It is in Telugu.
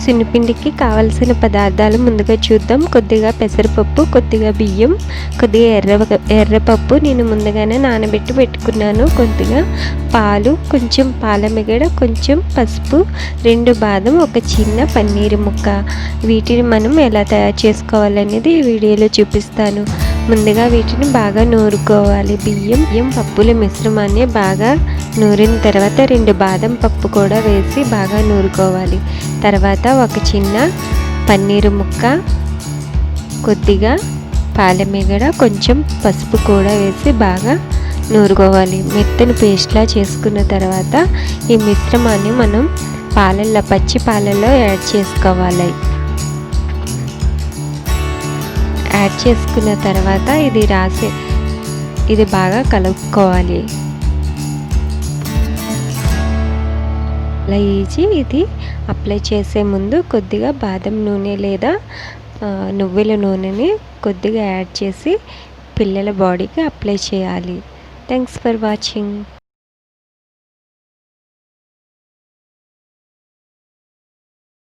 సున్నిపిండికి కావలసిన పదార్థాలు ముందుగా చూద్దాం. కొద్దిగా పెసరపప్పు, కొద్దిగా బియ్యం, కొద్దిగా ఎర్రపప్పు నేను ముందుగానే నానబెట్టి పెట్టుకున్నాను. కొద్దిగా పాలు, కొంచెం పాలమిగడ, కొంచెం పసుపు, 2 బాదం, ఒక చిన్న పన్నీరు ముక్క. వీటిని మనం ఎలా తయారు చేసుకోవాలనేది ఈ వీడియోలో చూపిస్తాను. ముందుగా వీటిని బాగా నూరుకోవాలి. బియ్యం పప్పుల మిశ్రమాన్ని బాగా నూరిన తర్వాత 2 బాదం పప్పు కూడా వేసి బాగా నూరుకోవాలి. తర్వాత ఒక చిన్న పన్నీరు ముక్క, కొద్దిగా పాలమిగడ, కొంచెం పసుపు కూడా వేసి బాగా నూరుకోవాలి. మెత్తని పేస్ట్లా చేసుకున్న తర్వాత ఈ మిశ్రమాన్ని మనం పచ్చి పాలల్లో యాడ్ చేసుకోవాలి. యాడ్ చేసుకున్న తర్వాత ఇది బాగా కలుపుకోవాలి. అలా ఇది అప్లై చేసే ముందు కొద్దిగా బాదం నూనె లేదా నువ్వుల నూనెని కొద్దిగా యాడ్ చేసి పిల్లల బాడీకి అప్లై చేయాలి. Thanks for watching.